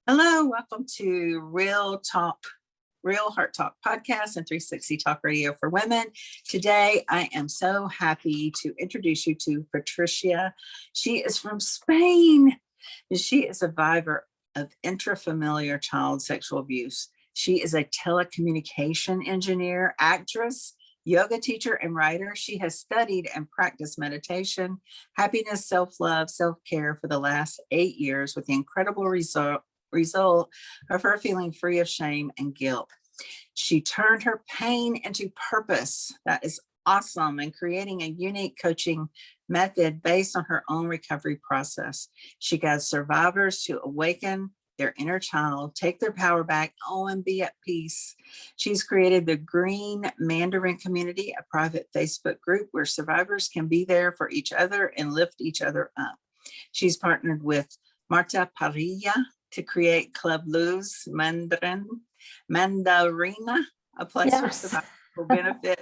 Hello, welcome to Real Heart Talk podcast and 360 Talk Radio for Women. Today, I am so happy to introduce you to Patricia. She is from Spain. She is a survivor of intrafamiliar child sexual abuse. She is a telecommunication engineer, actress, yoga teacher, and writer. She has studied and practiced meditation, happiness, self-love, self-care for the last 8 years with the incredible result of her feeling free of shame and guilt. She turned her pain into purpose. That is awesome. And creating a unique coaching method based on her own recovery process. She guides survivors to awaken their inner child, take their power back, and be at peace. She's created the Green Mandarin Community, a private Facebook group where survivors can be there for each other and lift each other up. She's partnered with Marta Parilla to create Club Luz Mandarina, a place for survivors will benefit,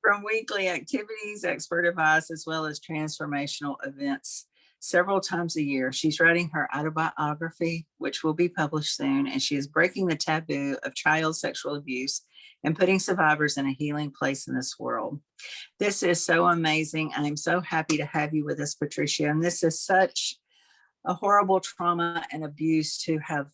from weekly activities, expert advice, as well as transformational events several times a year. She's writing her autobiography, which will be published soon, and she is breaking the taboo of child sexual abuse and putting survivors in a healing place in this world. This is so amazing. I'm so happy to have you with us, Patricia, and this is such a horrible trauma and abuse to have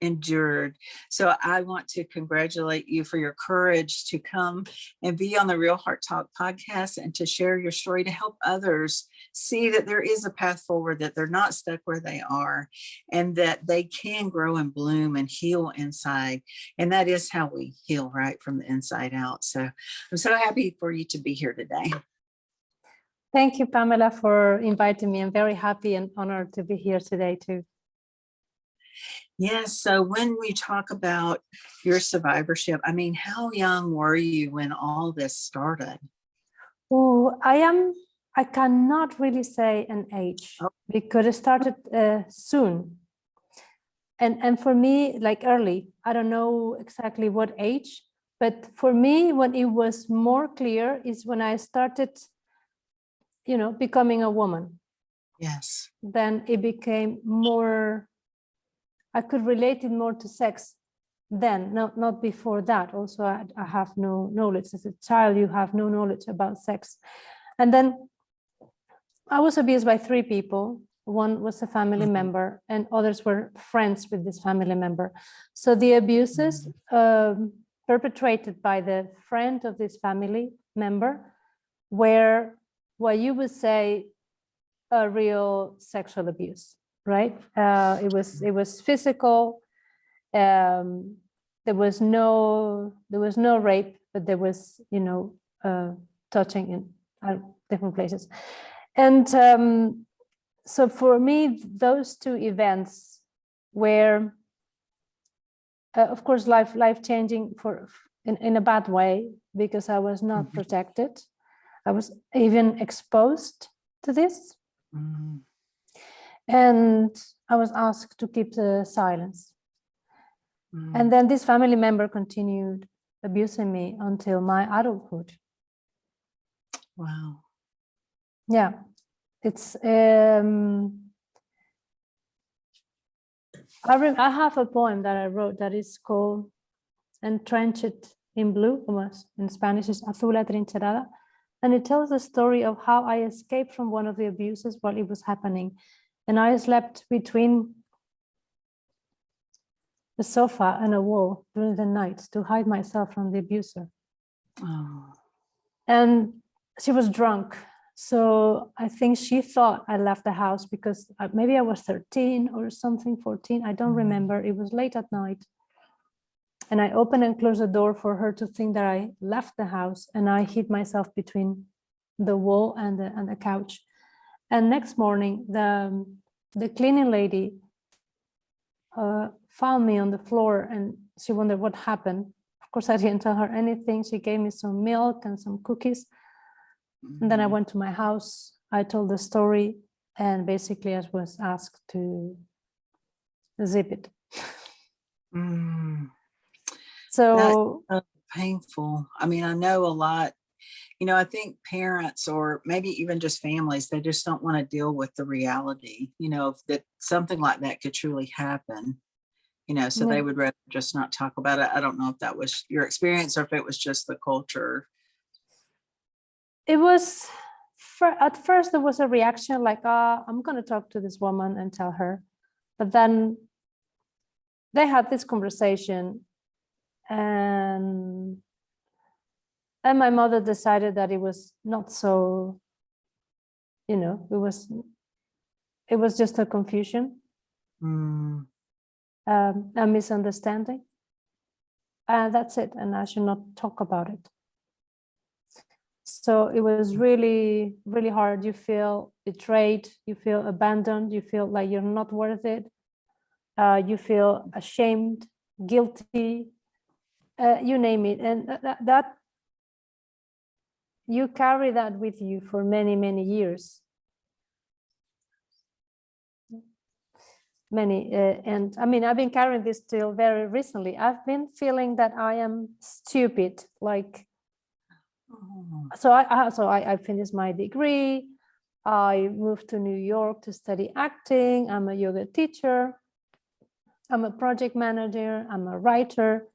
endured. So I want to congratulate you for your courage to come and be on the Real Heart Talk podcast and to share your story to help others see that there is a path forward, that they're not stuck where they are, and that they can grow and bloom and heal inside. And that is how we heal, right, from the inside out. So I'm so happy for you to be here today. Thank you, Pamela, for inviting me. I'm very happy and honored to be here today, too. Yes. So when we talk about your survivorship, I mean, how young were you when all this started? Oh, I cannot really say an age because it started soon. And for me, like early, I don't know exactly what age, but for me, when it was more clear is when I started becoming a woman. Yes. Then it became more, I could relate it more to sex then, not before that. Also, I have no knowledge. As a child, you have no knowledge about sex. And then I was abused by 3 people. One was a family member and others were friends with this family member. So the abuses perpetrated by the friend of this family member were what you would say a real sexual abuse, right? It was physical. There was no rape, but there was touching in different places. And so for me, those 2 events were, of course, life changing in a bad way, because I was not protected. I was even exposed to this. And I was asked to keep the silence. And then this family member continued abusing me until my adulthood. Wow. Yeah, it's I have a poem that I wrote that is called Entrenched in Blue, in Spanish is Azul Atrincherada, and it tells the story of how I escaped from one of the abuses while it was happening. And I slept between the sofa and a wall during the night to hide myself from the abuser. Oh. And she was drunk. So I think she thought I left the house because maybe I was 13 or something, 14. I don't remember. It was late at night. And I opened and closed the door for her to think that I left the house, and I hid myself between the wall and the couch. And next morning, the cleaning lady found me on the floor, and she wondered what happened. Of course, I didn't tell her anything. She gave me some milk and some cookies. And then I went to my house. I told the story, and basically I was asked to zip it. Mm. So That's so painful. I mean, I know a lot I think parents, or maybe even just families, they just don't want to deal with the reality, that something like that could truly happen, so they Yeah. would rather just not talk about it. I don't know if that was your experience or if it was just the culture. It was, at first there was a reaction like, I'm going to talk to this woman and tell her. But then they had this conversation, and my mother decided that it was not so, it was just a confusion, a misunderstanding. And that's it. And I should not talk about it. So it was really, really hard. You feel betrayed, you feel abandoned, you feel like you're not worth it. You feel ashamed, guilty, you name it. And that you carry that with you for many, many years. And I mean, I've been carrying this till very recently. I've been feeling that I am stupid, like, so I finished my degree. I moved to New York to study acting. I'm a yoga teacher. I'm a project manager. I'm a writer.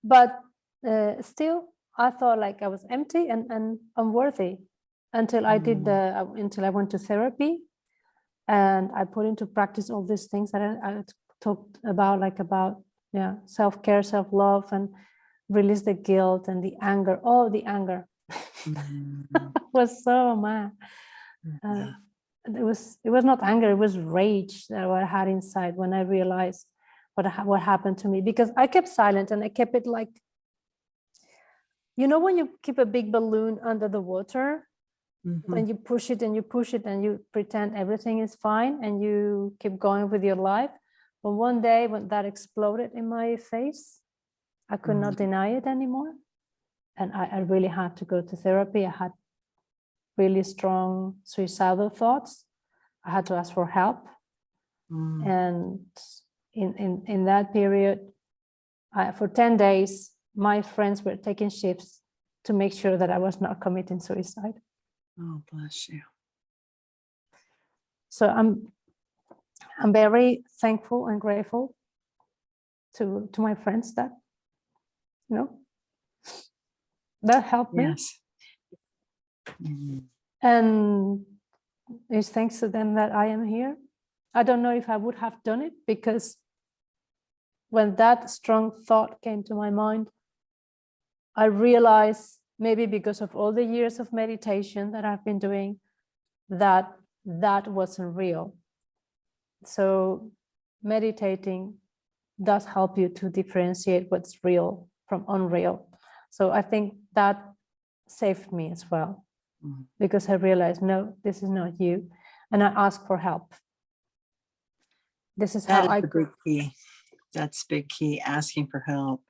But still, I thought like I was empty and unworthy until I did until I went to therapy, and I put into practice all these things that I talked about, like about self-care, self-love, and release the guilt and the anger. Oh, the anger was so mad. It was not anger, it was rage that I had inside when I realized what happened to me, because I kept silent and I kept it like, when you keep a big balloon under the water, then you push it and you push it and you pretend everything is fine and you keep going with your life. But one day when that exploded in my face, I could not deny it anymore. And I really had to go to therapy. I had really strong suicidal thoughts. I had to ask for help. And in that period, for 10 days, my friends were taking shifts to make sure that I was not committing suicide. Oh, bless you. So I'm very thankful and grateful to my friends that, that helped me. Yes. And it's thanks to them that I am here. I don't know if I would have done it, because when that strong thought came to my mind, I realized, maybe because of all the years of meditation that I've been doing, that wasn't real. So meditating does help you to differentiate what's real from unreal. So I think that saved me as well, because I realized, no, this is not you. And I asked for help. This is how That is the big key. That's big key, asking for help.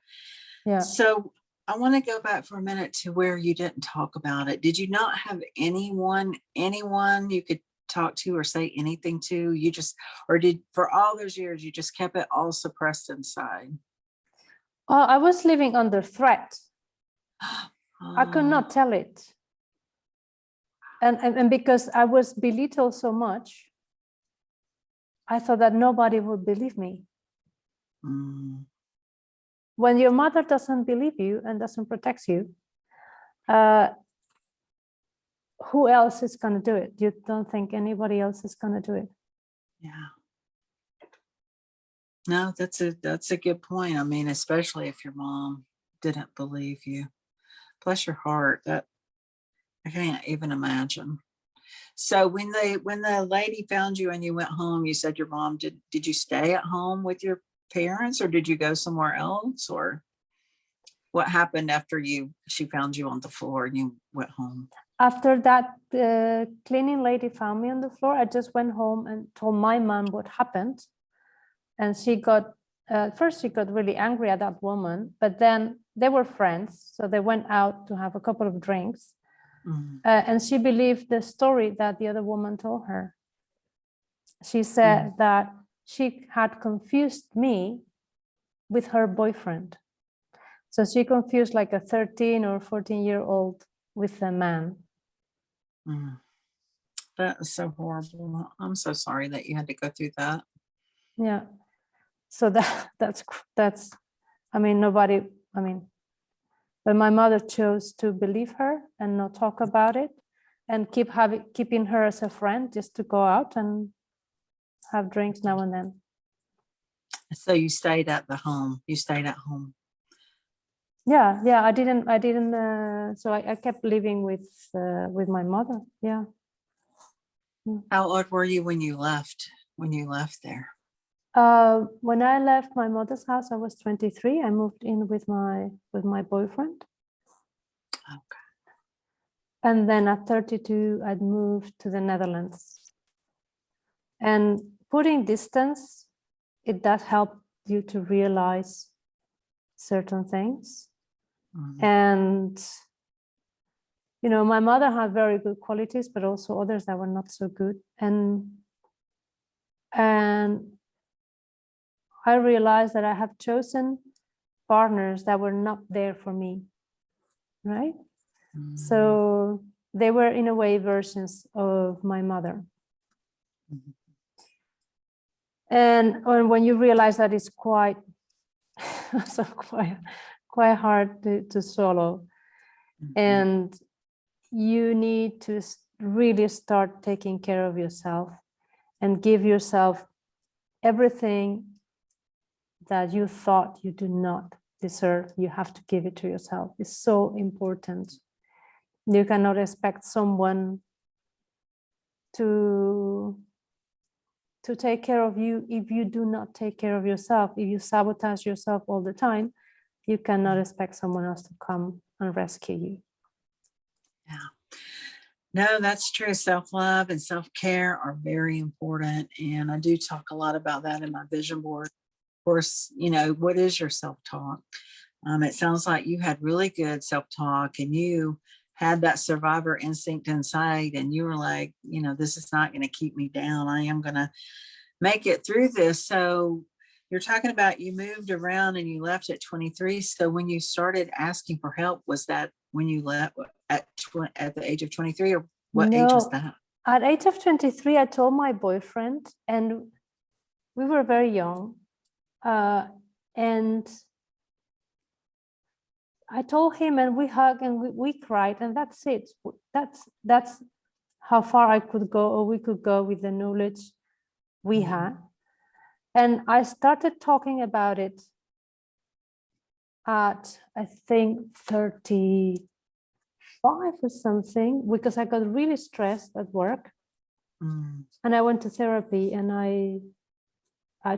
Yeah. So I want to go back for a minute to where you didn't talk about it. Did you not have anyone you could talk to or say anything to? You just, or did, for all those years, you just kept it all suppressed inside? I was living under threat. I could not tell it. And because I was belittled so much, I thought that nobody would believe me. When your mother doesn't believe you and doesn't protect you, who else is going to do it? You don't think anybody else is going to do it? Yeah. No, that's a good point. I mean, especially if your mom didn't believe you. Bless your heart. That I can't even imagine. So when the lady found you and you went home, you said your mom did you stay at home with your parents, or did you go somewhere else, or what happened after she found you on the floor and you went home? After that, the cleaning lady found me on the floor. I just went home and told my mom what happened. And she got, first she got really angry at that woman, but then they were friends. So they went out to have a couple of drinks. And she believed the story that the other woman told her. She said that she had confused me with her boyfriend. So she confused like a 13 or 14-year-old with a man. Mm. That is so horrible. I'm so sorry that you had to go through that. Yeah. So that's I mean, but my mother chose to believe her and not talk about it, and keeping her as a friend, just to go out and have drinks now and then. So you stayed at the home. You stayed at home. Yeah. I didn't. So I kept living with my mother. Yeah. How old were you when you left? When you left there? When I left my mother's house, I was 23. I moved in with my boyfriend. Okay. And then at 32, I'd moved to the Netherlands. And putting distance, it does help you to realize certain things. Mm-hmm. And, you know, my mother had very good qualities, but also others that were not so good. And I realized that I have chosen partners that were not there for me, right? Mm-hmm. So they were, in a way, versions of my mother. Mm-hmm. And when you realize that, it's quite hard to swallow. Mm-hmm. And you need to really start taking care of yourself and give yourself everything that you thought you do not deserve. You have to give it to yourself. It's so important. You cannot expect someone to take care of you if you do not take care of yourself. If you sabotage yourself all the time, you cannot expect someone else to come and rescue you. Yeah. No, that's true. Self-love and self-care are very important. And I do talk a lot about that in my vision board. Of course, you know, what is your self-talk? It sounds like you had really good self-talk, and you had that survivor instinct inside, and you were like, you know, this is not going to keep me down. I am going to make it through this. So you're talking about you moved around and you left at 23. So when you started asking for help, was that when you left at the age of 23, or what age was that? At age of 23, I told my boyfriend, and we were very young. And I told him, and we hugged and we cried, and that's it. That's how far I could go, or we could go, with the knowledge we had. And I started talking about it at, I think, 35 or something, because I got really stressed at work. And I went to therapy, and I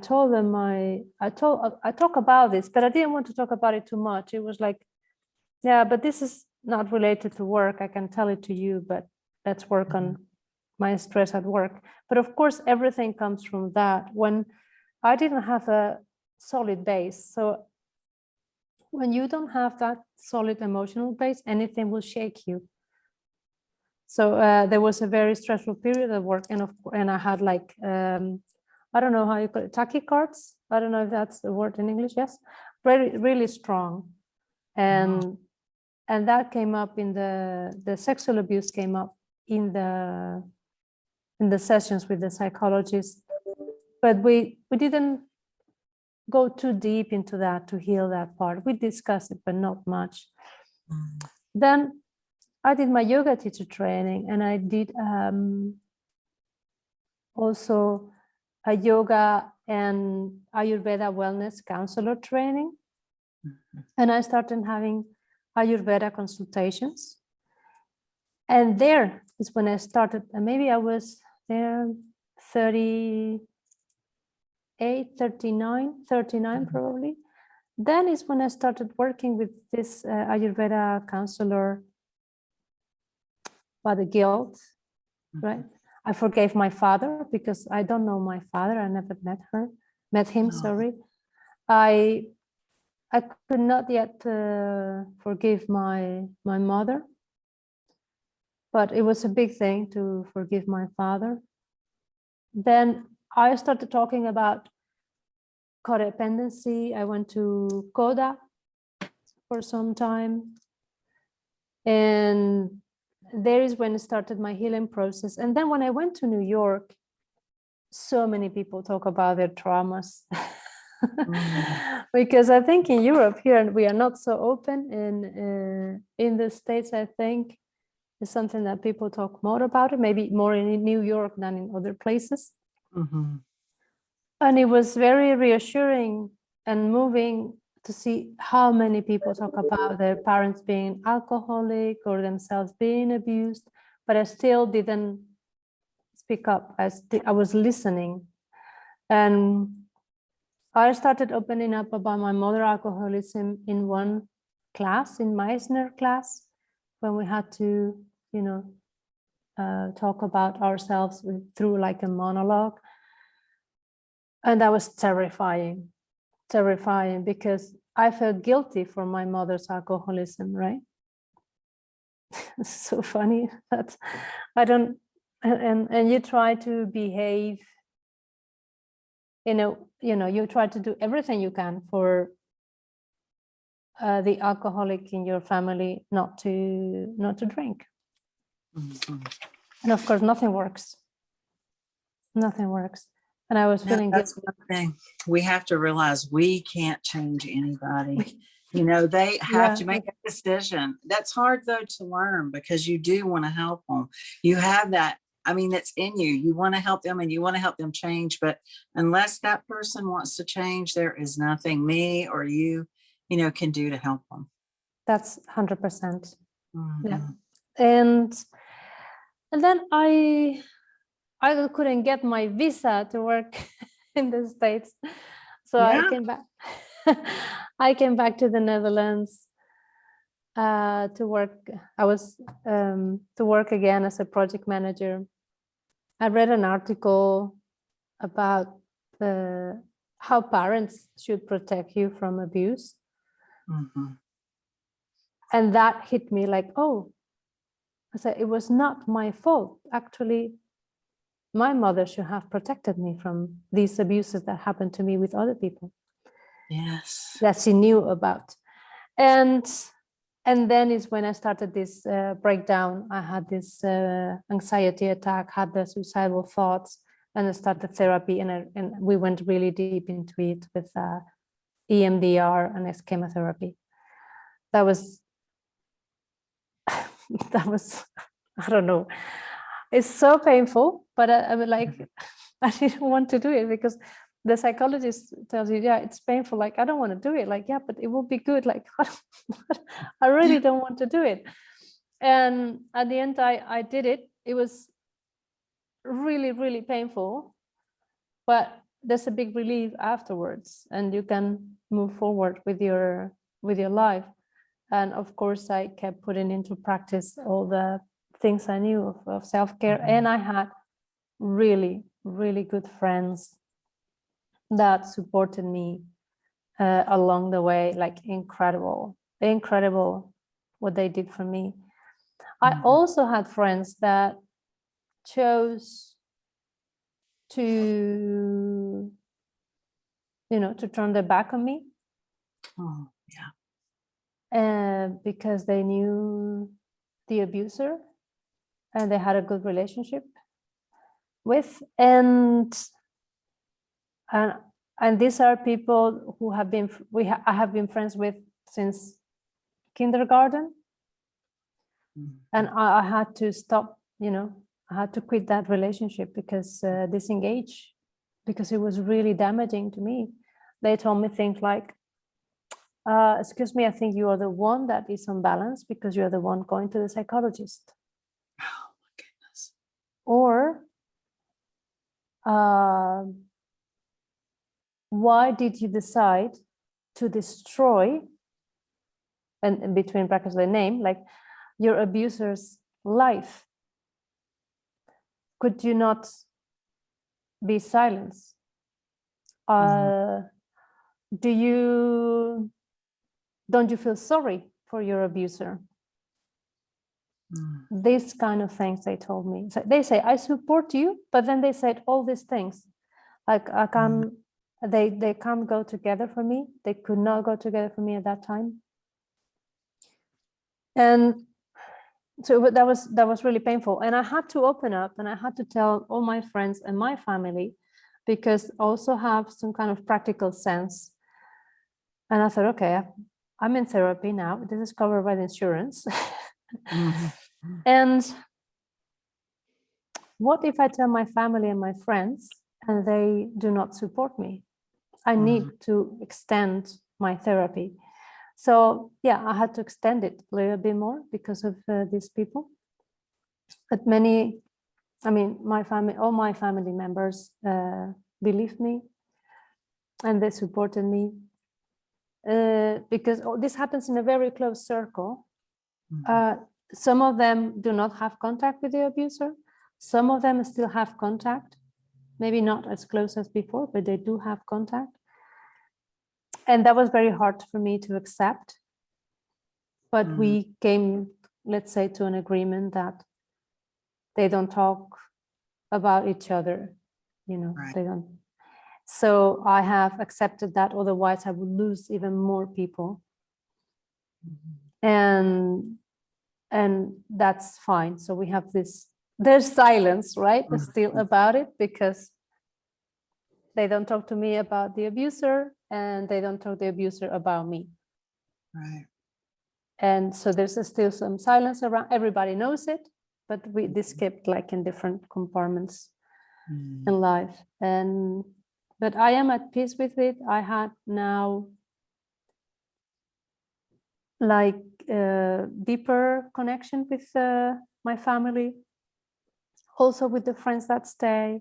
told them I talk about this, but I didn't want to talk about it too much. It was like, yeah, but this is not related to work. I can tell it to you, but let's work on my stress at work. But of course, everything comes from that. When I didn't have a solid base. So when you don't have that solid emotional base, anything will shake you. So there was a very stressful period at work, and I had like, I don't know how you call it, tachycards. I don't know if that's the word in English. Yes, really strong, and that came up in the sexual abuse came up in the sessions with the psychologist, but we didn't go too deep into that to heal that part. We discussed it, but not much. Then I did my yoga teacher training, and I did also a yoga and Ayurveda wellness counselor training. And I started having Ayurveda consultations. And there is when I started, and maybe I was there 38, 39 probably. Then is when I started working with this Ayurveda counselor by the guilt, right? I forgave my father, because I don't know my father. I never met him, sorry. I could not yet forgive my mother, but it was a big thing to forgive my father. Then I started talking about codependency. I went to CODA for some time. And there is when it started my healing process. And then when I went to New York, so many people talk about their traumas. Because I think in Europe here we are not so open. In the States, I think it's something that people talk more about it, maybe more in New York than in other places. And it was very reassuring and moving to see how many people talk about their parents being alcoholic or themselves being abused, but I still didn't speak up. I was listening, and I started opening up about my mother alcoholism in one class, in Meissner class, when we had to, talk about ourselves through like a monologue. And that was terrifying because I felt guilty for my mother's alcoholism, right? It's so funny that I don't, and you try to behave, you try to do everything you can for the alcoholic in your family not to drink. And of course, nothing works. And I was feeling that's guilty. one thing. We have to realize we can't change anybody. They have to make a decision. That's hard though to learn, because you do want to help them. You have that. I mean, that's in you. You want to help them and you want to help them change. But unless that person wants to change, there is nothing me or you, can do to help them. That's 100%. Yeah. And then I couldn't get my visa to work in the States. So I came back. I came back to the Netherlands to work. I was to work again as a project manager. I read an article about how parents should protect you from abuse. And that hit me like, oh, I said, it was not my fault. Actually, my mother should have protected me from these abuses that happened to me with other people. Yes. That she knew about. And then is when I started this breakdown. I had this anxiety attack, had the suicidal thoughts, and I started therapy. And we went really deep into it with EMDR and chemotherapy. That was, I don't know. It's so painful, but I was like, I didn't want to do it because the psychologist tells you, yeah, it's painful. Like, I don't want to do it. Like, yeah, but it will be good. Like, I really don't want to do it. And at the end, I did it. It was really, really painful, but there's a big relief afterwards, and you can move forward with your life. And of course, I kept putting into practice all the things I knew of self-care. And I had really, really good friends that supported me along the way, like incredible what they did for me. I also had friends that chose to turn their back on me. Because they knew the abuser and they had a good relationship with, and these are people who have been I have been friends with since kindergarten. And I had to stop, I had to quit that relationship because disengage, because it was really damaging to me. They told me things like, excuse me, I think you are the one that is unbalanced because you're the one going to the psychologist. Oh my goodness. Or why did you decide to destroy, and between brackets the name, like your abuser's life? Could you not be silenced? Don't you feel sorry for your abuser? These kind of things they told me. So they say, I support you, but then they said all these things. Like I can't, they can't go together for me. They could not go together for me at that time. And So that was really painful, and I had to open up, and I had to tell all my friends and my family, because also have some kind of practical sense. And I thought, okay, I'm in therapy now. This is covered by the insurance. And what if I tell my family and my friends and they do not support me? I need to extend my therapy. So yeah, I had to extend it a little bit more because of these people. But my family, all my family members believed me, and they supported me, because this happens in a very close circle. Some of them do not have contact with the abuser. Some of them still have contact, maybe not as close as before, but they do have contact. And that was very hard for me to accept. But we came, let's say, to an agreement that they don't talk about each other, Right. they don't. So I have accepted that, otherwise I would lose even more people. And that's fine. So we have there's silence, right? Still about it, because they don't talk to me about the abuser, and they don't talk to the abuser about me. Right. And so there's still some silence around. Everybody knows it, but this kept like in different compartments in life. But I am at peace with it. I had now like deeper connection with my family, also with the friends that stay.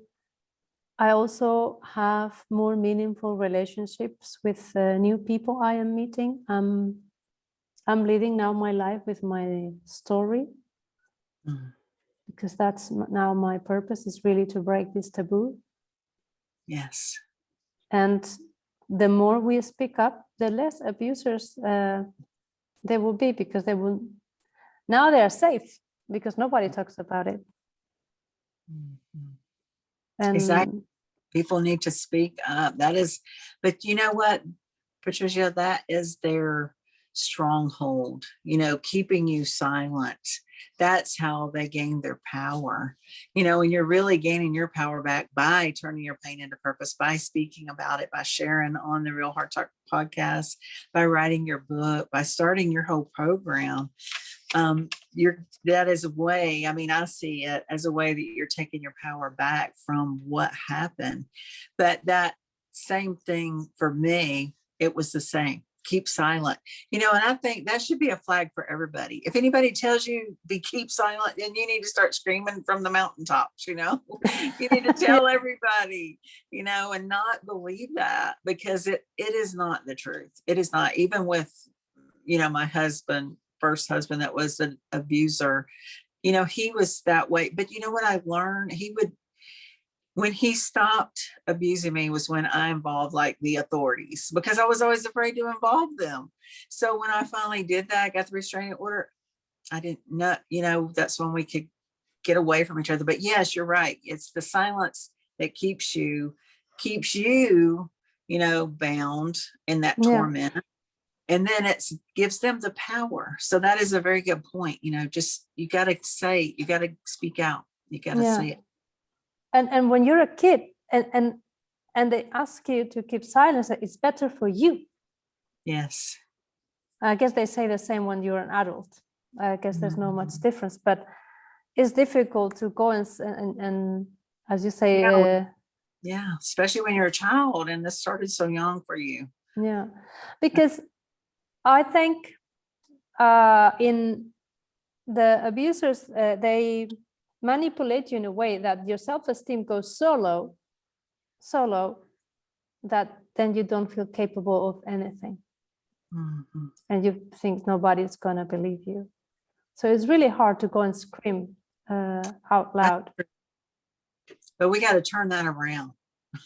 I also have more meaningful relationships with new people I am meeting. I'm living now my life with my story, because that's now my purpose, is really to break this taboo. Yes. And the more we speak up, the less abusers there will be, because now they are safe, because nobody talks about it. And Exactly. People need to speak up. But you know what, Patricia, that is their stronghold, keeping you silent. That's how they gain their power, and you're really gaining your power back by turning your pain into purpose, by speaking about it, by sharing on the Real Heart Talk podcast, by writing your book, by starting your whole program. That is a way, I see it as a way that you're taking your power back from what happened. But that same thing for me, it was the same. Keep silent, and I think that should be a flag for everybody. If anybody tells you to keep silent, then you need to start screaming from the mountaintops. You need to tell everybody, and not believe that, because it is not the truth. It is not. Even with, my first husband that was an abuser, he was that way. But you know what I learned? When he stopped abusing me was when I involved like the authorities, because I was always afraid to involve them. So when I finally did that, I got the restraining order, I didn't know, that's when we could get away from each other. But yes, you're right. It's the silence that keeps you, bound in that torment. And then it gives them the power. So that is a very good point. Just, you got to speak out. You got to say it. And when you're a kid and they ask you to keep silence, it's better for you. Yes. I guess they say the same when you're an adult. I guess there's no much difference, but it's difficult to go and as you say, yeah, especially when you're a child and this started so young for you. Yeah, because I think in the abusers, they manipulate you in a way that your self-esteem goes so low that then you don't feel capable of anything. And you think nobody's gonna believe you. So it's really hard to go and scream out loud. But we got to turn that around.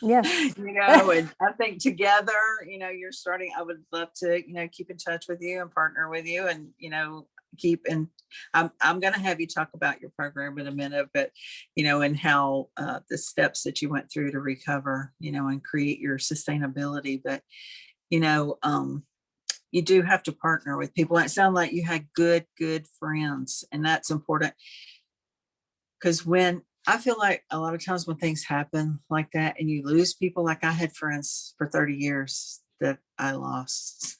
Yes. And I think together, you're starting, I would love to, keep in touch with you and partner with you, and, I'm going to have you talk about your program in a minute, but, and how the steps that you went through to recover, and create your sustainability. But, you do have to partner with people. And it sounded like you had good friends, and that's important. Because when I feel like a lot of times when things happen like that and you lose people, like I had friends for 30 years that I lost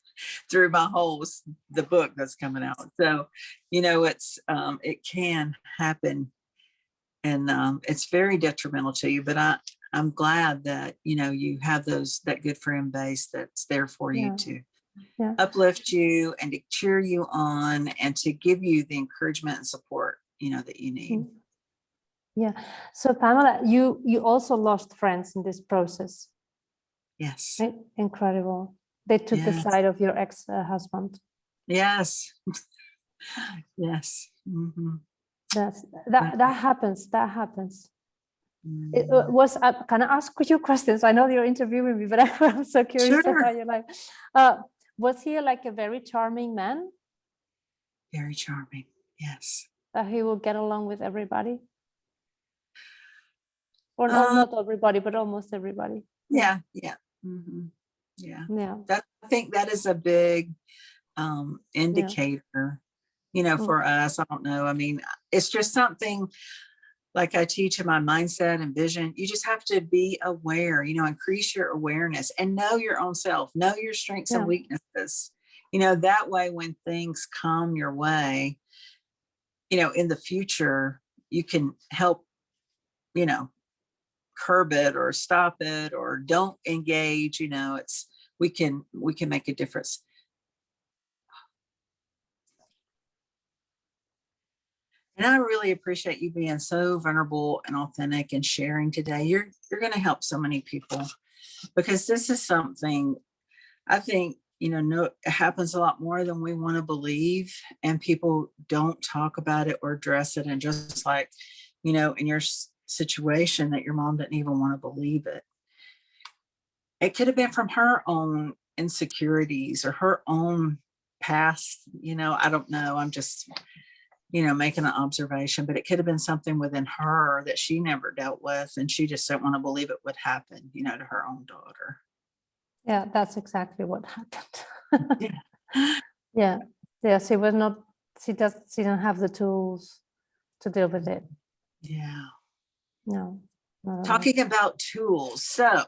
through the book that's coming out. So, it's, it can happen, and it's very detrimental to you, but I'm glad that, you have that good friend base that's there for you to uplift you and to cheer you on and to give you the encouragement and support, that you need. Yeah. So Pamela, you also lost friends in this process. Yes. Right? Incredible. They took the side of your ex-husband. Yes. Yes. Mm-hmm. That happens. That happens. It was. Can I ask you questions? I know you're interviewing me, but I'm so curious about your life. Was he like a very charming man? Very charming. Yes. That he will get along with everybody, or not everybody, but almost everybody. Yeah. Yeah. Mm-hmm. Yeah. Yeah. I think that is a big indicator. For us, I don't know. I mean, it's just something like I teach in my mindset and vision. You just have to be aware, increase your awareness and know your own self, know your strengths and weaknesses. That way, when things come your way, in the future, you can help, curb it or stop it or don't engage. We can make a difference. And I really appreciate you being so vulnerable and authentic and sharing today. You're going to help so many people, because this is something I think, it happens a lot more than we want to believe. And people don't talk about it or address it. And just like, in your situation, that your mom didn't even want to believe it. It could have been from her own insecurities or her own past. I don't know. I'm just making an observation, but it could have been something within her that she never dealt with. And she just didn't want to believe it would happen, to her own daughter. Yeah, that's exactly what happened. Yeah. She didn't have the tools to deal with it. Yeah. No. Talking about tools. So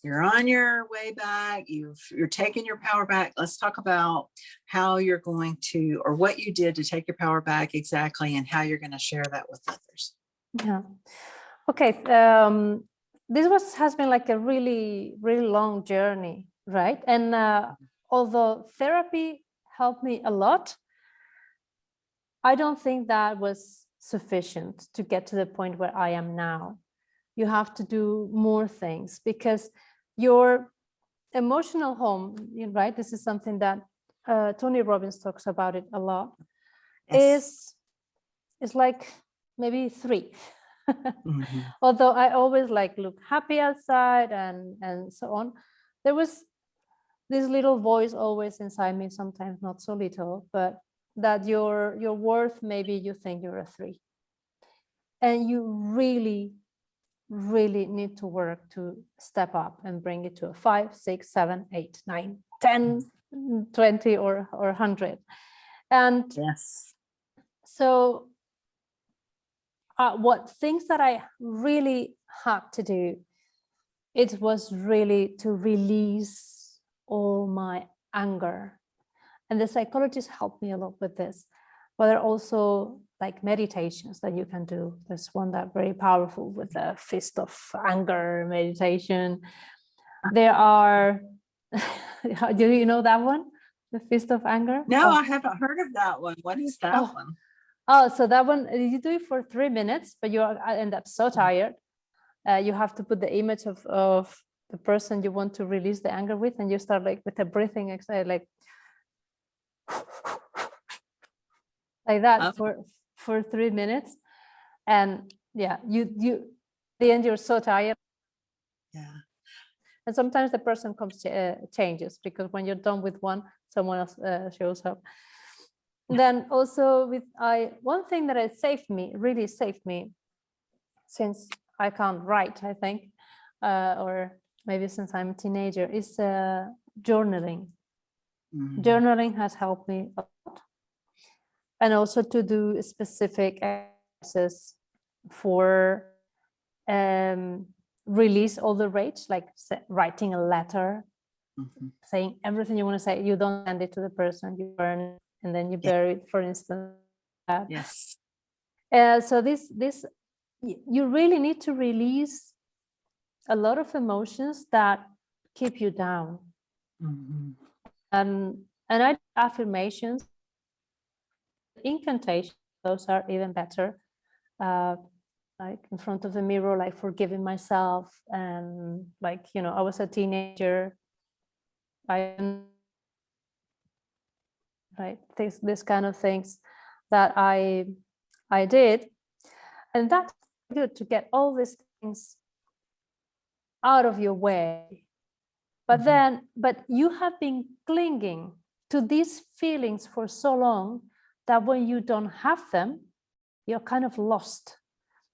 you're on your way back. You're taking your power back. Let's talk about how you're going to, or what you did to take your power back exactly, and how you're going to share that with others. Yeah. Okay. This has been like a really, really long journey, right? And although therapy helped me a lot, I don't think that was sufficient to get to the point where I am now. You have to do more things, because your emotional home, right? This is something that Tony Robbins talks about it a lot. Is like maybe 3. Mm-hmm. Although I always look happy outside and so on, there was this little voice always inside me, sometimes not so little, but that your worth, maybe you think you're a 3, and you really need to work to step up and bring it to a 5, 6, 7, 8, 9, 10, 20 or 100. And so what things that I really had to do, it was really to release all my anger. And the psychologists helped me a lot with this. But there are also like meditations that you can do. There's one that's very powerful with the fist of anger meditation. There are, do you know that one? The fist of anger? No, I haven't heard of that one. What is that one? Oh, so that one, you do it for 3 minutes, but you end up so tired. You have to put the image of the person you want to release the anger with, and you start like with a breathing exercise, like that for 3 minutes. And yeah, the end you're so tired. Yeah. And sometimes the person changes, because when you're done with one, someone else shows up. Then also one thing that really saved me, since I can't write, I think, or maybe since I'm a teenager, is journaling. Journaling has helped me a lot. And also to do specific exercises for release all the rage, like writing a letter, saying everything you want to say. You don't send it to the person, you burn it, and then you bury it, for instance. Yes. So this you really need to release a lot of emotions that keep you down. And I do affirmations, incantations, those are even better. Like in front of the mirror, like forgiving myself, and like, you know, I was a teenager, right, this kind of things that I did, and that's good to get all these things out of your way. But then, but you have been clinging to these feelings for so long that when you don't have them, you're kind of lost,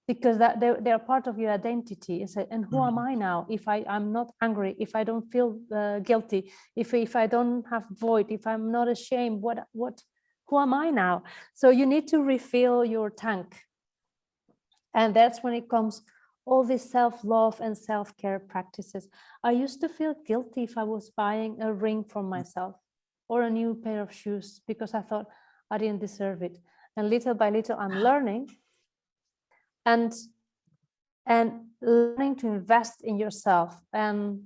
because that they're part of your identity. And who am I now if I'm not angry, if I don't feel guilty, if I don't have void, if I'm not ashamed, who am I now? So you need to refill your tank. And that's when it comes all these self-love and self-care practices. I used to feel guilty if I was buying a ring for myself or a new pair of shoes, because I thought I didn't deserve it. And little by little, I'm learning and learning to invest in yourself, and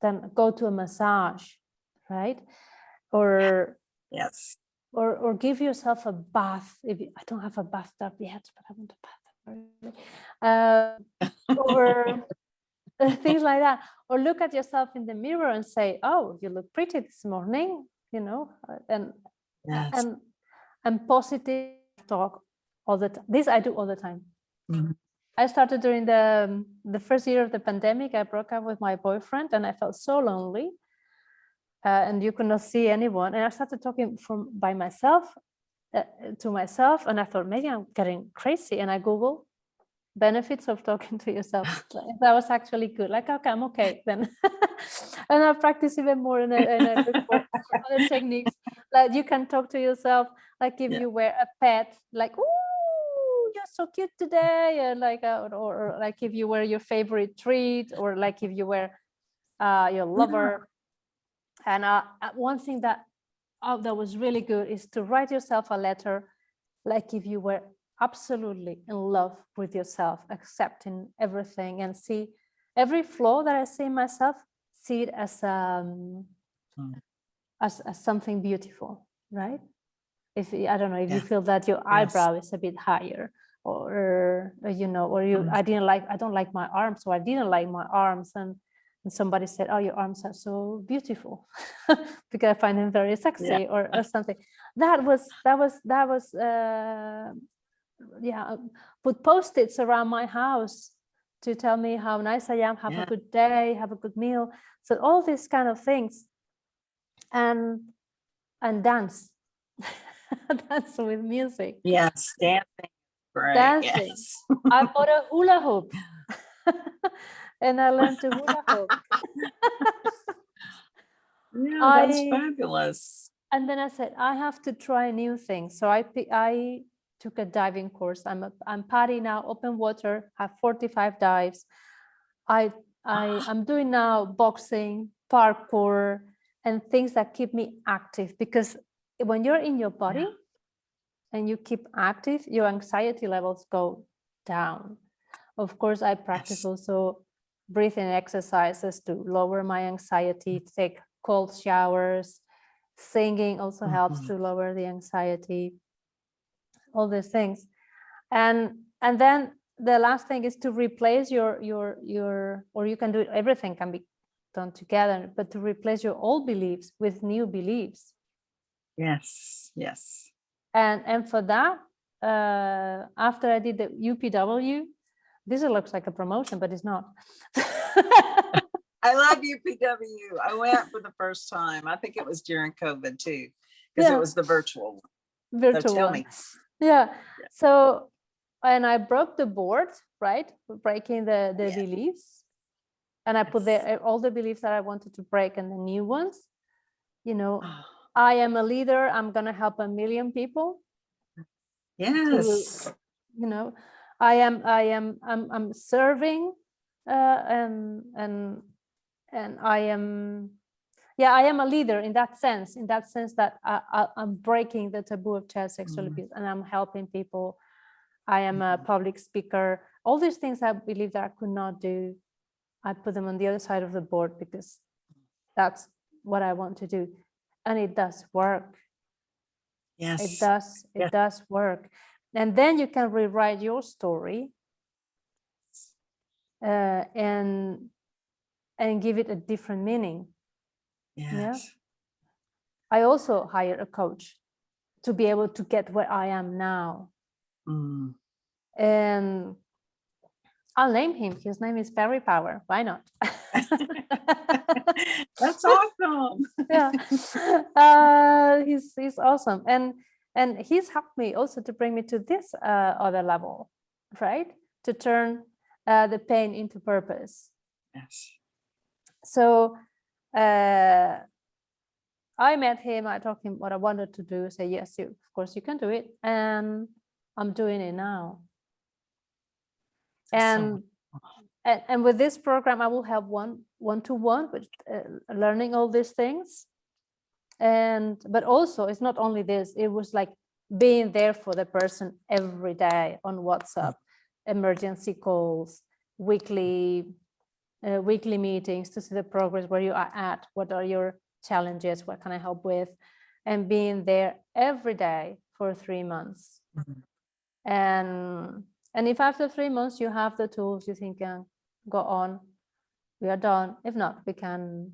then go to a massage, right? Or yes, or give yourself a bath. I don't have a bathtub yet, but I want a bath. Or things like that. Or look at yourself in the mirror and say, "Oh, you look pretty this morning," you know, and positive talk all the time. This I do all the time. I started during the first year of the pandemic. I broke up with my boyfriend and I felt so lonely, and you could not see anyone. And I started talking by myself to myself, and I thought maybe I'm getting crazy. And I Googled benefits of talking to yourself. That was actually good. Like, okay, I'm okay then. And I practice even more, and I look for other techniques. Like you can talk to yourself, like if you wear a pet, like, "Ooh, you're so cute today," and like, or like if you wear your favorite treat, or like if you wear your lover. And one thing that was really good is to write yourself a letter, like if you were absolutely in love with yourself, accepting everything, and see every flaw that I see in myself, see it as something beautiful, right? If I don't know, if you feel that your eyebrow is a bit higher, or you know, or I don't like my arms, so I didn't like my arms, and somebody said, "Oh, your arms are so beautiful," because I find them very sexy, or something. That was put post-its around my house to tell me how nice I am, have a good day, have a good meal. So all these kind of things, and dance. Dance with music. Yes, dancing. Right. Dancing. Yes. I bought a hula hoop. And I learned to hula hoop. Yeah, that's fabulous. And then I said, I have to try new things. So I took a diving course. I'm PADI now, open water, have 45 dives. I'm doing now boxing, parkour, and things that keep me active, because when you're in your body and you keep active, your anxiety levels go down. Of course, I practice also breathing exercises to lower my anxiety, take cold showers. Singing also helps to lower the anxiety, all these things. And then the last thing is to replace your or you can do it, everything can be done together, but to replace your old beliefs with new beliefs. Yes, yes. And for that, after I did the UPW, this looks like a promotion, but it's not. I love UPW. I went for the first time. I think it was during COVID too, because it was the virtual one. So tell me. Yeah. So, and I broke the board, right? Breaking the beliefs. And I put there all the beliefs that I wanted to break and the new ones. I am a leader. I'm going to help 1 million people. Yes. I'm serving, and I am a leader in that sense that I'm breaking the taboo of child sexual abuse, and I'm helping people. I am a public speaker. All these things I believe that I could not do, I put them on the other side of the board because that's what I want to do. And it does work. Yes. It does work. And then you can rewrite your story and give it a different meaning. Yes. Yeah. I also hire a coach to be able to get where I am now. And I'll name him. His name is Perry Power. Why not? That's awesome. Yeah. He's awesome. And he's helped me also to bring me to this other level, right? To turn the pain into purpose. Yes. So I met him, I told him what I wanted to do, say, yes, of course you can do it. And I'm doing it now. And with this program, I will have one-to-one with learning all these things. But also it's not only this, it was like being there for the person every day on WhatsApp, emergency calls, weekly meetings to see the progress, where you are at, what are your challenges, what can I help with, and being there every day for 3 months. And if after 3 months you have the tools, you think go on, we are done. If not, we can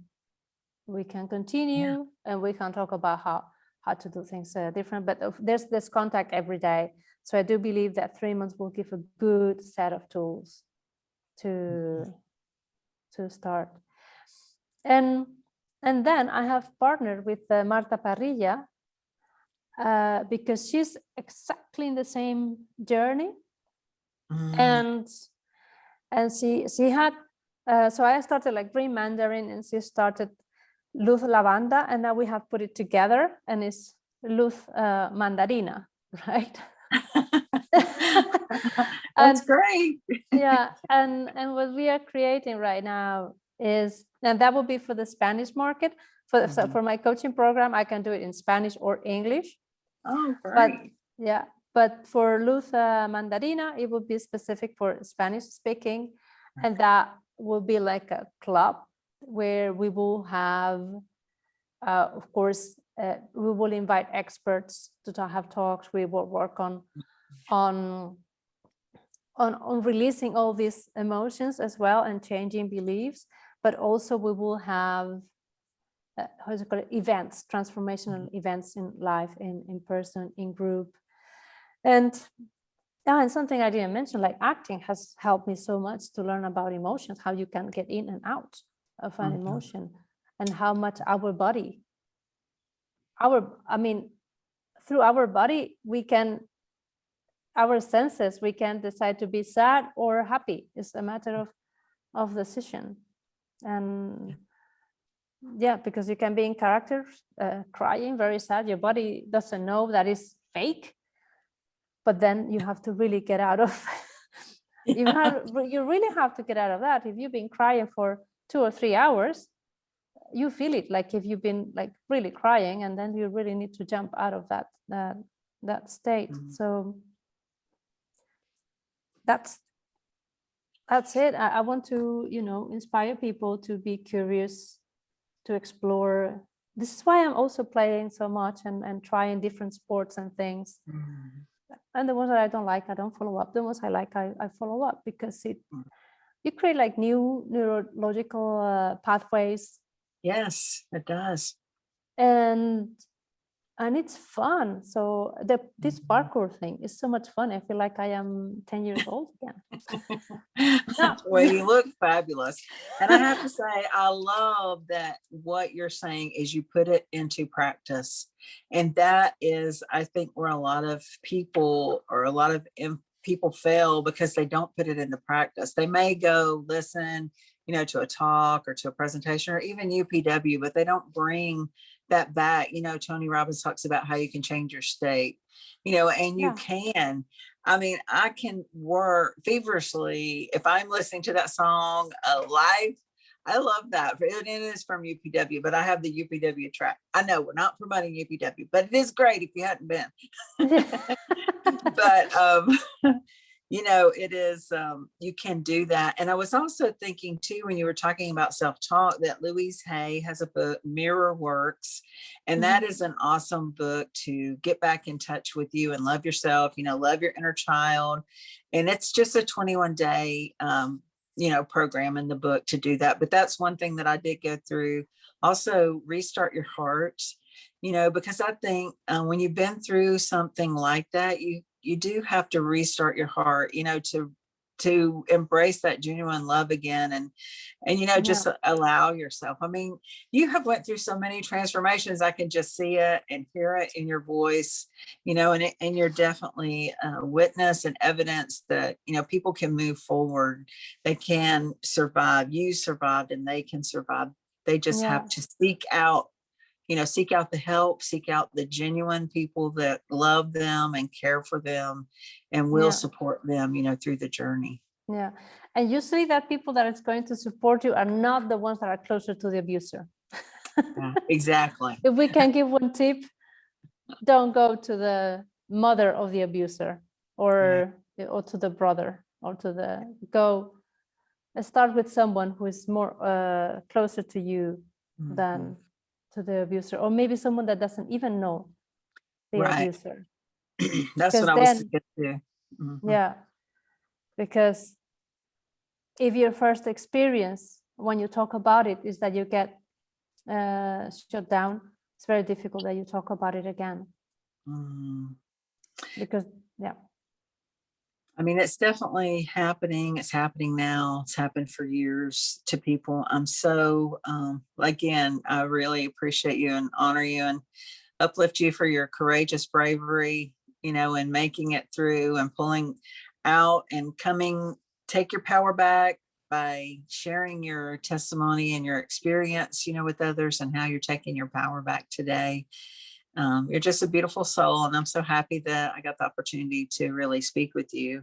continue, and we can talk about how to do things different. But there's this contact every day. So I do believe that 3 months will give a good set of tools to start. And then I have partnered with Marta Parrilla because she's exactly in the same journey. And she had so I started like Green Mandarin, and she started Luz Lavanda, and now we have put it together, and it's Luz Mandarina, right? That's great. Yeah, and what we are creating right now is, and that will be for the Spanish market. For my coaching program, I can do it in Spanish or English. Oh, great. But for Luz Mandarina, it will be specific for Spanish speaking, and that will be like a club where we will have, of course, we will invite experts to have talks. We will work on releasing all these emotions as well, and changing beliefs. But also we will have events, transformational events in life, in person, in group. And something I didn't mention, like acting has helped me so much to learn about emotions, how you can get in and out of an emotion, and how much our body, through our body, our senses, we can decide to be sad or happy. It's a matter of decision. And because you can be in character, crying, very sad. Your body doesn't know that it's fake, but then you have to really get out of. You really have to get out of that. If you've been crying for 2 or 3 hours, you feel it. Like if you've been like really crying, and then you really need to jump out of that state. So that's it. I want to, inspire people to be curious, to explore. This is why I'm also playing so much and trying different sports and things. And the ones that I don't like, I don't follow up. The ones I like, I follow up, because you create like new neurological pathways. Yes, it does. And it's fun. So this parkour thing is so much fun. I feel like I am 10 years old again. Well, you look fabulous. And I have to say, I love that what you're saying is you put it into practice. And that is, I think, where a lot of people fail, because they don't put it into practice. They may go listen, to a talk or to a presentation or even UPW, but they don't bring that back. Tony Robbins talks about how you can change your state, and you can. I mean, I can work feverishly if I'm listening to that song live. I love that. It is from UPW, but I have the UPW track. I know we're not promoting UPW, but it is great if you hadn't been. But it is, you can do that. And I was also thinking too, when you were talking about self-talk, that Louise Hay has a book, Mirror Works. And that is an awesome book to get back in touch with you and love yourself, love your inner child. And it's just a 21-day, program in the book to do that. But that's one thing that I did go through. Also, restart your heart, because I think when you've been through something like that, you do have to restart your heart, to embrace that genuine love again and just allow yourself. I mean, you have went through so many transformations. I can just see it and hear it in your voice, and you're definitely a witness and evidence that, people can move forward. They can survive. You survived and they can survive. They just have to seek out the help, seek out the genuine people that love them and care for them and will support them, through the journey. Yeah. And usually that people that is going to support you are not the ones that are closer to the abuser. Yeah, exactly. If we can give one tip, don't go to the mother of the abuser or to the brother or start with someone who is more closer to you than to the abuser, or maybe someone that doesn't even know the abuser. That's what I was thinking too. Yeah, because if your first experience when you talk about it is that you get shut down, it's very difficult that you talk about it again. Because I mean, it's definitely happening. It's happening now. It's happened for years to people. I'm so, again, I really appreciate you and honor you and uplift you for your courageous bravery, and making it through and pulling out and take your power back by sharing your testimony and your experience, with others and how you're taking your power back today. You're just a beautiful soul, and I'm so happy that I got the opportunity to really speak with you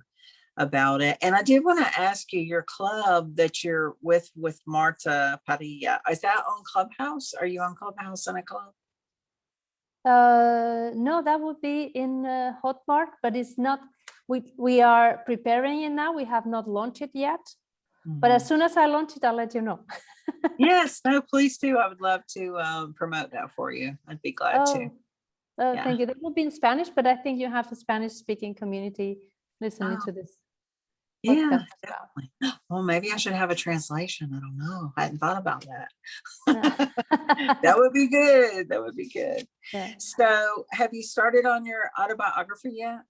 about it. And I did want to ask you, your club that you're with Marta Padilla, is that on Clubhouse? Are you on Clubhouse in a club? No, that would be in Hotmart, but it's not. We are preparing it now. We have not launched it yet, but as soon as I launch it, I'll let you know. Yes, no, please do. I would love to promote that for you. I'd be glad to. Thank you. That will be in Spanish, but I think you have a Spanish-speaking community listening to this. Yeah, definitely. Well, maybe I should have a translation. I don't know. I hadn't thought about that. That would be good. That would be good. Yeah. So have you started on your autobiography yet?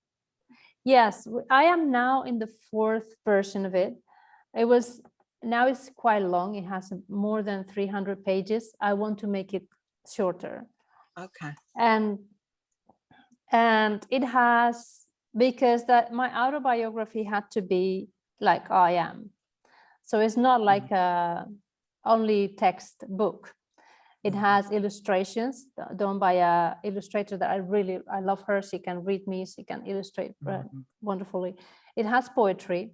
Yes, I am now in the 4th version of it. Now it's quite long. It has more than 300 pages. I want to make it shorter. Okay. And it has, because my autobiography had to be like I am. So it's not like a only text book. It has illustrations done by a illustrator that I love her. She can read me, she can illustrate wonderfully. It has poetry.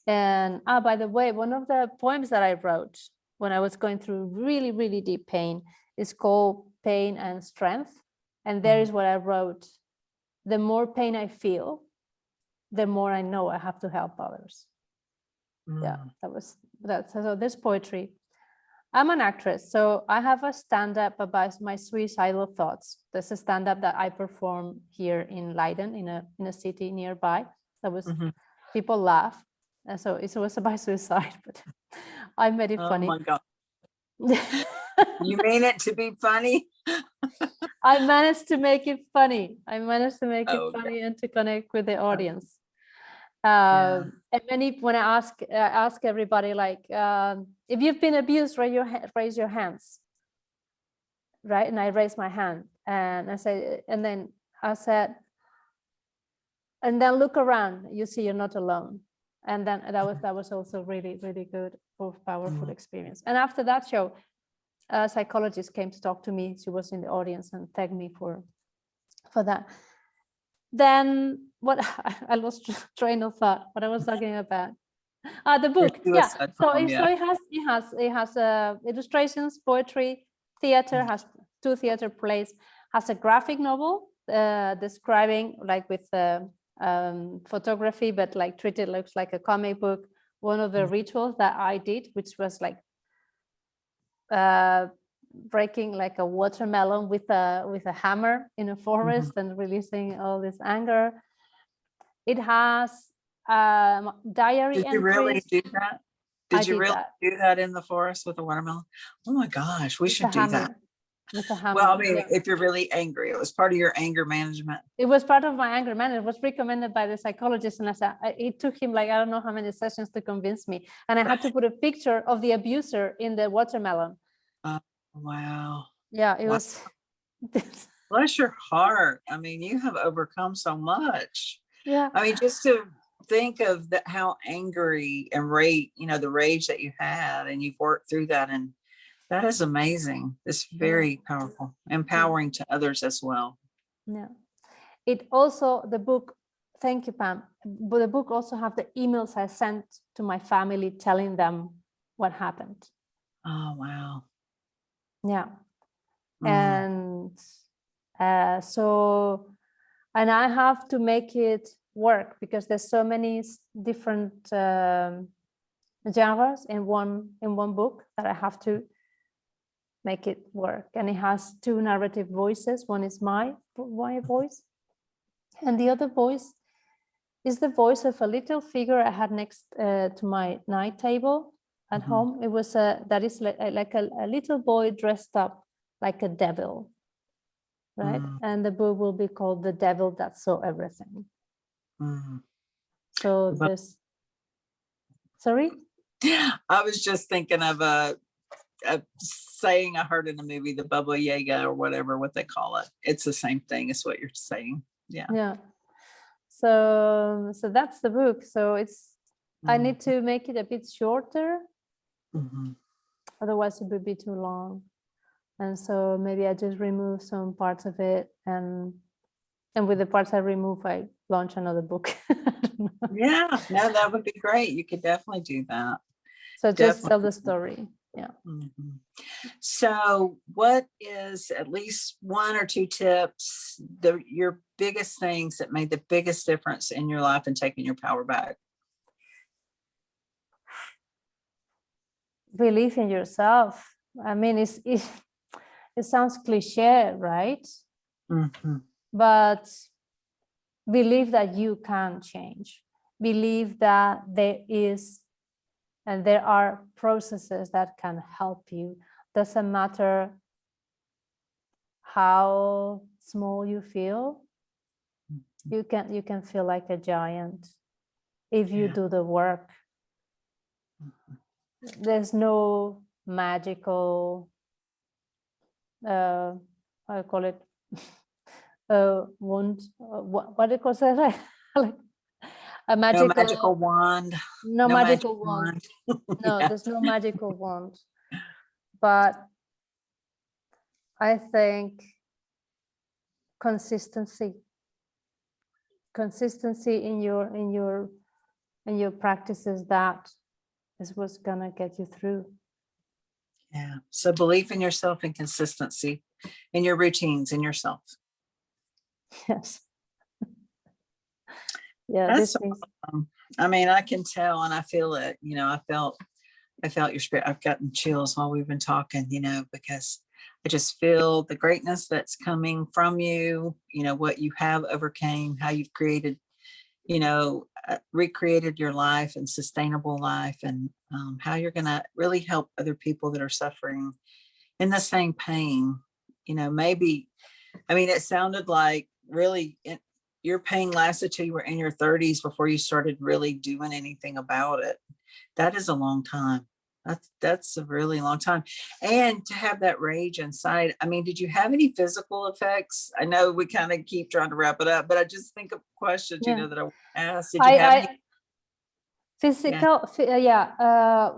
And by the way, one of the poems that I wrote when I was going through really, really deep pain is called Pain and Strength. And there is what I wrote: the more pain I feel, the more I know I have to help others. Yeah, so this poetry. I'm an actress, so I have a stand-up about my suicidal thoughts. There's a stand-up that I perform here in Leiden, in a city nearby. That was people laugh, and so it was about suicide, but I made it funny. Oh my God! You mean it to be funny? I managed to make it funny. Funny and to connect with the audience. And when I ask everybody, like, if you've been abused, raise your hands, right? And I raised my hand, and then I said, and then look around, you see you're not alone. And then that was also really, really good, powerful experience. And after that show, a psychologist came to talk to me. She was in the audience and thanked me for that. Then what I lost train of thought. What I was talking about. The book. Yeah. So it has illustrations, poetry, theater. Has 2 theater plays. Has a graphic novel describing, like with photography, but like treated looks like a comic book. One of the rituals that I did, which was like breaking like a watermelon with a hammer in a forest and releasing all this anger. It has diary Did you entries. really do that? Did you really do that in the forest with a watermelon? Oh my gosh, we should do that. With a hammer. Well, I mean, if you're really angry, it was part of your anger management. It was part of my anger management. It was recommended by the psychologist, and I said it took him like I don't know how many sessions to convince me. And I had to put a picture of the abuser in the watermelon. Wow. Yeah, it was. Bless your heart. I mean, you have overcome so much. Yeah. I mean, just to think of how angry and the rage that you had, and you've worked through that, and that is amazing. It's very powerful, empowering to others as well. Yeah. It also, the book, thank you, Pam, but the book also have the emails I sent to my family telling them what happened. Oh, wow. Yeah. And so, and I have to make it work because there's so many different genres in one book that I have to make it work. And it has 2 narrative voices. One is my voice, and the other voice is the voice of a little figure I had next to my night table at home. It was that is like a little boy dressed up like a devil, right? And the book will be called The Devil That Saw Everything. So this, sorry? I was just thinking of a saying I heard in the movie, the Baba Yaga or whatever, what they call it. It's the same thing as what you're saying. Yeah. Yeah. So that's the book. So it's, I need to make it a bit shorter. Otherwise it would be too long. And so maybe I just remove some parts of it, and with the parts I remove, I launch another book. Yeah, no, that would be great. You could definitely do that. So just tell the story. Yeah. So what is at least 1 or 2 tips, your biggest things that made the biggest difference in your life and taking your power back? Believe in yourself. I mean, it sounds cliche, right? But believe that you can change. Believe that there are processes that can help you. Doesn't matter how small you feel. You can feel like a giant if you do the work. There's no magical, I call it wand. What do you call that? Like a magical wand. No magical wand. No, there's no magical wand. But I think consistency in your practices, that is what's gonna get you through. Yeah. So belief in yourself and consistency in your routines in yourself. Yes. Yeah. That's awesome. I mean, I can tell and I feel it. I felt your spirit. I've gotten chills while we've been talking, because I just feel the greatness that's coming from you, what you have overcame, how you've created, recreated your life and sustainable life, and how you're going to really help other people that are suffering in the same pain. Maybe, it sounded like really your pain lasted till you were in your 30s before you started really doing anything about it. That is a long time. That's a really long time. And to have that rage inside, did you have any physical effects? I know we kind of keep trying to wrap it up, but I just think of questions, that I want to ask. Did you have any physical?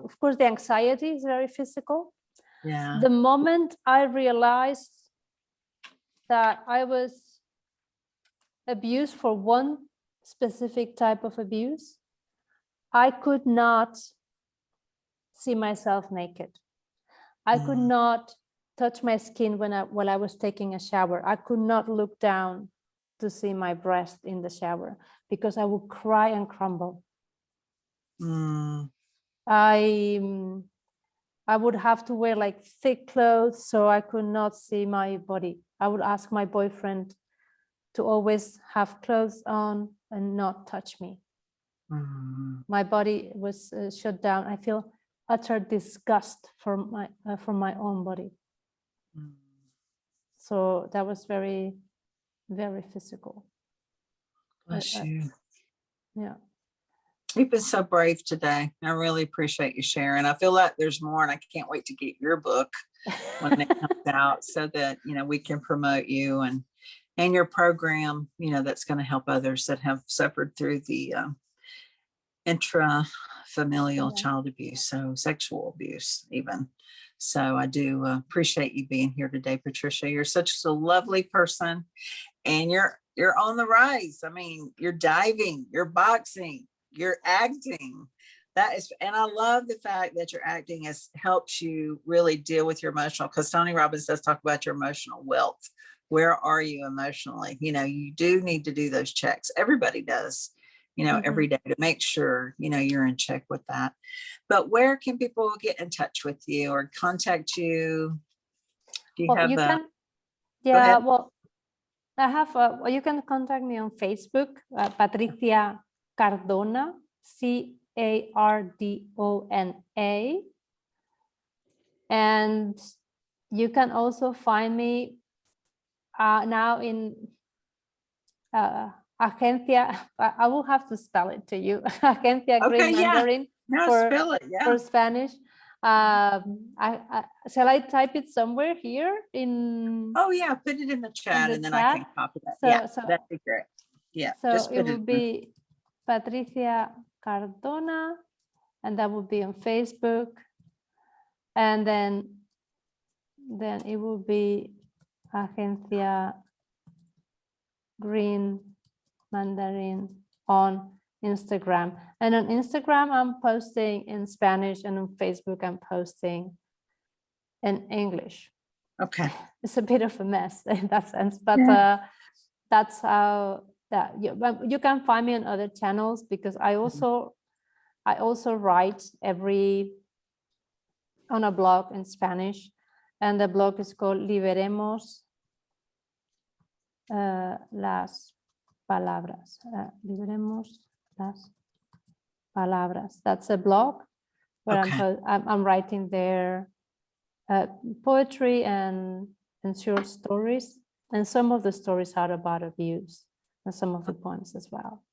Of course, the anxiety is very physical. Yeah. The moment I realized that I was abused for one specific type of abuse, I could not see myself naked. I could not touch my skin while I was taking a shower. I could not look down to see my breast in the shower because I would cry and crumble. I would have to wear like thick clothes so I could not see my body. I would ask my boyfriend to always have clothes on and not touch me. My body was shut down. I feel utter disgust from my own body. So that was very, very physical. Bless you. Yeah. You've been so brave today. I really appreciate you sharing. I feel like there's more, and I can't wait to get your book when it comes out so that, you know, we can promote you and your program, you know, that's going to help others that have suffered through the intrafamilial child abuse, so sexual abuse even. So I do appreciate you being here today, Patricia. You're such a lovely person, and you're on the rise. I mean, you're diving, you're boxing, you're acting. That is, and I love the fact that your acting has helped you really deal with your emotional, because Tony Robbins does talk about your emotional wealth. Where are you emotionally? You know, you do need to do those checks. Everybody does, you know, every day to make sure, you know, you're in check with that. But where can people get in touch with you or contact you? Do you have you a, can, yeah, well, I have, you can contact me on Facebook, Patricia Cardona, Cardona. And you can also find me now in Agencia, I will have to spell it to you, Agencia Green Mandarin for Spanish. Shall I type it somewhere here in? Oh yeah, put it in the chat and then I can copy that. That'd be great. Yeah, so just it will be Patricia Cardona, and that will be on Facebook, and then it will be Agencia Green Mandarin on Instagram. And on Instagram, I'm posting in Spanish, and on Facebook, I'm posting in English. Okay. It's a bit of a mess in that sense, but that's how that you can find me on other channels, because I also write on a blog in Spanish, and the blog is called Liberemos las palabras. Liberemos las palabras. That's a blog where I'm writing there poetry and short stories, and some of the stories are about abuse, and some of the poems as well.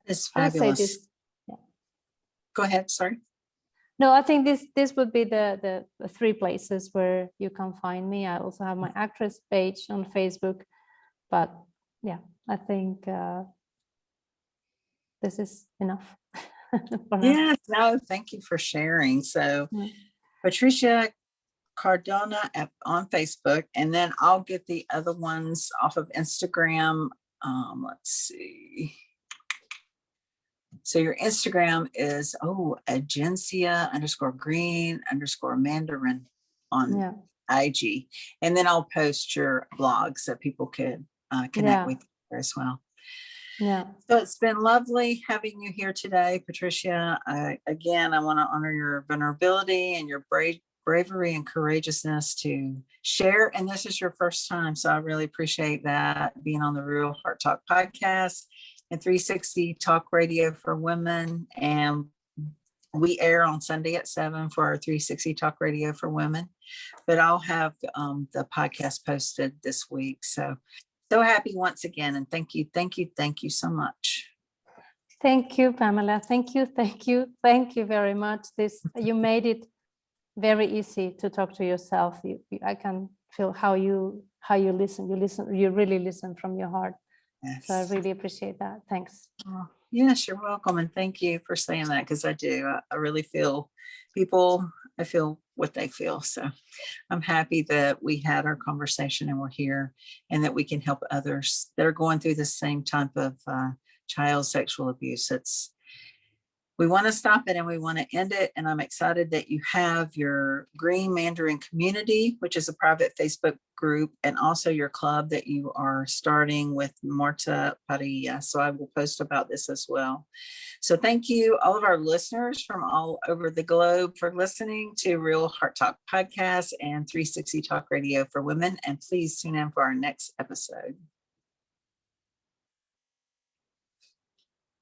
It's fabulous. Go ahead, sorry. No, I think this would be the three places where you can find me. I also have my actress page on Facebook, but yeah, I think this is enough. Yes, no, thank you for sharing. So Patricia Cardona on Facebook, and then I'll get the other ones off of Instagram. Let's see. So your Instagram is Agencia_Green_Mandarin on IG, and then I'll post your blog so people could connect with you as well. Yeah. So it's been lovely having you here today, Patricia. Again, I want to honor your vulnerability and your bravery and courageousness to share. And this is your first time, so I really appreciate that, being on the Real Heart Talk podcast and 360 Talk Radio for Women. And we air on Sunday at 7 for our 360 Talk Radio for Women. But I'll have the podcast posted this week. So happy once again. And thank you so much. Thank you, Pamela. Thank you very much. You made it very easy to talk to yourself. I can feel how you listen. You really listen from your heart. Yes. So I really appreciate that. Thanks. Yes, you're welcome. And thank you for saying that, because I do. I really feel people I feel what they feel. So I'm happy that we had our conversation and we're here, and that we can help others that are going through the same type of child sexual abuse. We want to stop it and we want to end it. And I'm excited that you have your Green Mandarin Community, which is a private Facebook group, and also your club that you are starting with Marta Padilla. So I will post about this as well. So thank you, all of our listeners from all over the globe, for listening to Real Heart Talk Podcast and 360 Talk Radio for Women. And please tune in for our next episode.